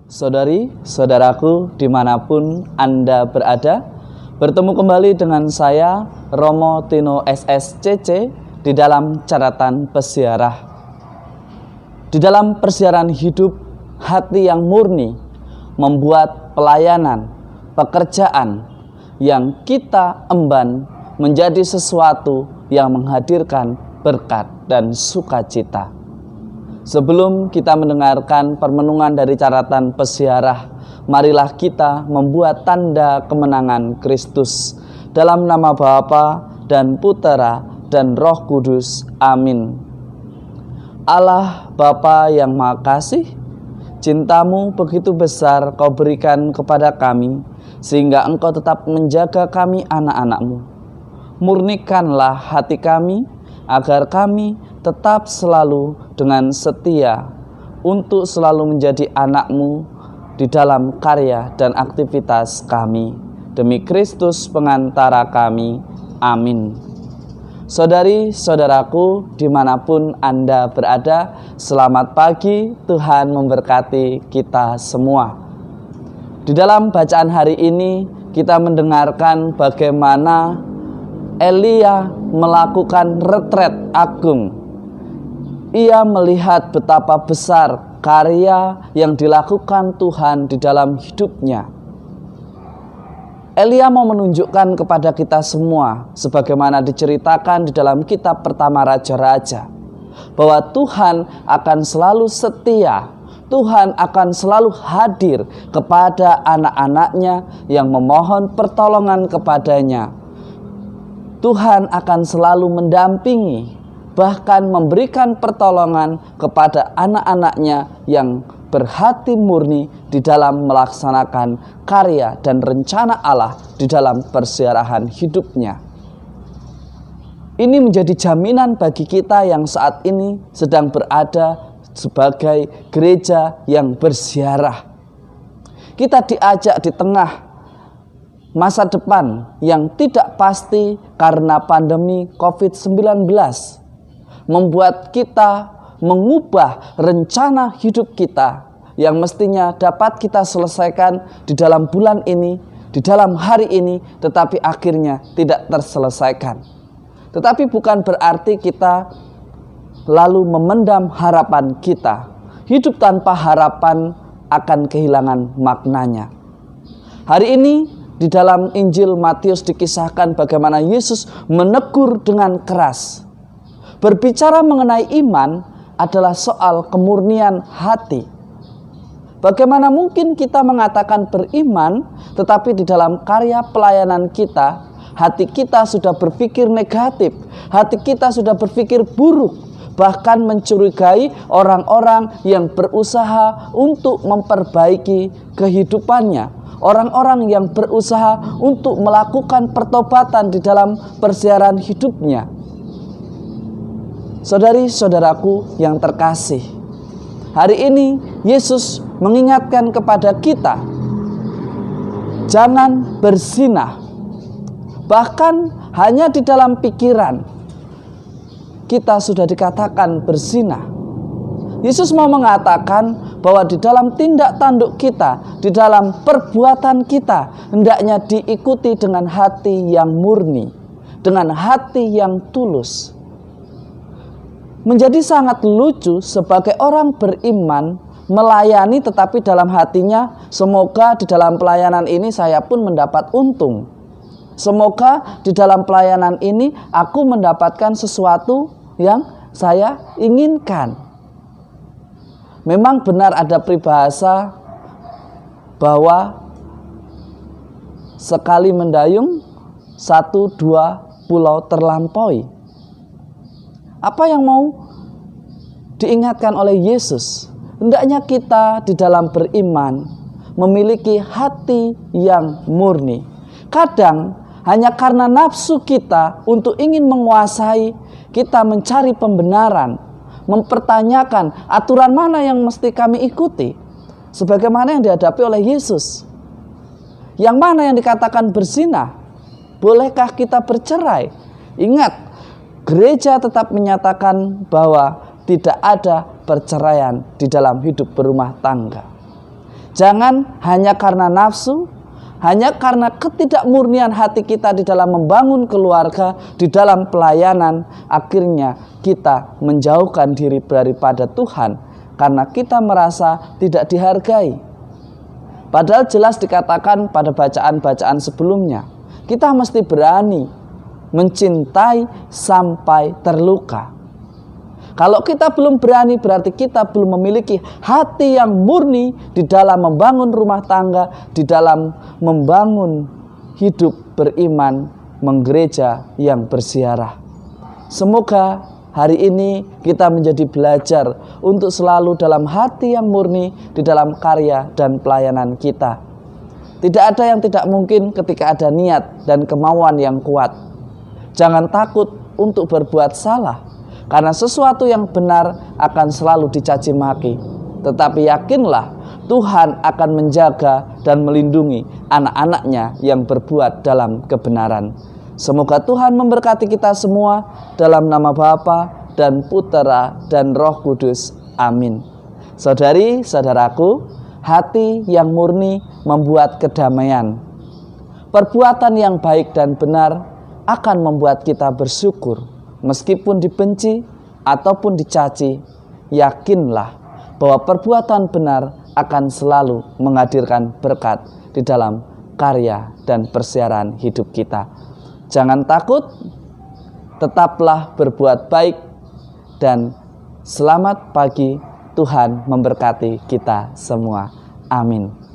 Saudari, saudaraku dimanapun Anda berada, bertemu kembali dengan saya Romo Tino SSCC di dalam catatan peziarah. Di dalam persiaran hidup, hati yang murni membuat pelayanan, pekerjaan yang kita emban menjadi sesuatu yang menghadirkan berkat dan sukacita. Sebelum kita mendengarkan permenungan dari catatan peziarah, marilah kita membuat tanda kemenangan Kristus. Dalam nama Bapa dan Putera dan Roh Kudus. Amin. Allah Bapa yang Maha Kasih, cinta-Mu begitu besar Kau berikan kepada kami, sehingga Engkau tetap menjaga kami anak-anak-Mu. Murnikanlah hati kami, agar kami tetap selalu dengan setia untuk selalu menjadi anak-Mu di dalam karya dan aktivitas kami. Demi Kristus pengantara kami. Amin. Saudari-saudaraku dimanapun Anda berada, selamat pagi, Tuhan memberkati kita semua. Di dalam bacaan hari ini kita mendengarkan bagaimana Elia melakukan retret agung. Ia melihat betapa besar karya yang dilakukan Tuhan di dalam hidupnya. Elia mau menunjukkan kepada kita semua, sebagaimana diceritakan di dalam kitab pertama Raja-Raja, bahwa Tuhan akan selalu setia, Tuhan akan selalu hadir kepada anak-anaknya yang memohon pertolongan kepadanya. Tuhan akan selalu mendampingi, bahkan memberikan pertolongan kepada anak-anaknya yang berhati murni di dalam melaksanakan karya dan rencana Allah di dalam persiarahan hidupnya. Ini menjadi jaminan bagi kita yang saat ini sedang berada sebagai gereja yang berziarah. Kita diajak di tengah masa depan yang tidak pasti karena pandemi COVID-19 membuat kita mengubah rencana hidup kita yang mestinya dapat kita selesaikan di dalam bulan ini, di dalam hari ini, tetapi akhirnya tidak terselesaikan. Tetapi bukan berarti kita lalu memendam harapan kita. Hidup tanpa harapan akan kehilangan maknanya. Hari ini di dalam Injil Matius dikisahkan bagaimana Yesus menegur dengan keras. Berbicara mengenai iman adalah soal kemurnian hati. Bagaimana mungkin kita mengatakan beriman, tetapi di dalam karya pelayanan kita, hati kita sudah berpikir negatif, hati kita sudah berpikir buruk, bahkan mencurigai orang-orang yang berusaha untuk memperbaiki kehidupannya. Orang-orang yang berusaha untuk melakukan pertobatan di dalam persiaran hidupnya. Saudari-saudaraku yang terkasih, hari ini Yesus mengingatkan kepada kita, jangan berzina. Bahkan hanya di dalam pikiran kita sudah dikatakan berzina. Yesus mau mengatakan bahwa di dalam tindak tanduk kita, di dalam perbuatan kita, hendaknya diikuti dengan hati yang murni, dengan hati yang tulus. Menjadi sangat lucu sebagai orang beriman melayani tetapi dalam hatinya, semoga di dalam pelayanan ini saya pun mendapat untung. Semoga di dalam pelayanan ini aku mendapatkan sesuatu yang saya inginkan. Memang benar ada peribahasa bahwa sekali mendayung, 1-2 pulau terlampaui. Apa yang mau diingatkan oleh Yesus? Hendaknya kita di dalam beriman memiliki hati yang murni. Kadang hanya karena nafsu kita untuk ingin menguasai, kita mencari pembenaran, mempertanyakan aturan mana yang mesti kami ikuti, sebagaimana yang dihadapi oleh Yesus. Yang mana yang dikatakan berzina? Bolehkah kita bercerai? Ingat, gereja tetap menyatakan bahwa tidak ada perceraian di dalam hidup berumah tangga. Jangan hanya karena nafsu, hanya karena ketidakmurnian hati kita di dalam membangun keluarga, di dalam pelayanan, akhirnya kita menjauhkan diri daripada Tuhan karena kita merasa tidak dihargai. Padahal jelas dikatakan pada bacaan-bacaan sebelumnya, kita mesti berani mencintai sampai terluka. Kalau kita belum berani, berarti kita belum memiliki hati yang murni di dalam membangun rumah tangga, di dalam membangun hidup beriman, menggereja yang bersiarah. Semoga hari ini kita menjadi belajar untuk selalu dalam hati yang murni di dalam karya dan pelayanan kita. Tidak ada yang tidak mungkin ketika ada niat dan kemauan yang kuat. Jangan takut untuk berbuat salah, karena sesuatu yang benar akan selalu dicaci maki. Tetapi yakinlah Tuhan akan menjaga dan melindungi anak-anaknya yang berbuat dalam kebenaran. Semoga Tuhan memberkati kita semua dalam nama Bapa dan Putera dan Roh Kudus. Amin. Saudari, saudaraku, hati yang murni membuat kedamaian. Perbuatan yang baik dan benar akan membuat kita bersyukur. Meskipun dibenci ataupun dicaci, yakinlah bahwa perbuatan benar akan selalu menghadirkan berkat di dalam karya dan persiaran hidup kita. Jangan takut, tetaplah berbuat baik, dan selamat pagi. Tuhan memberkati kita semua. Amin.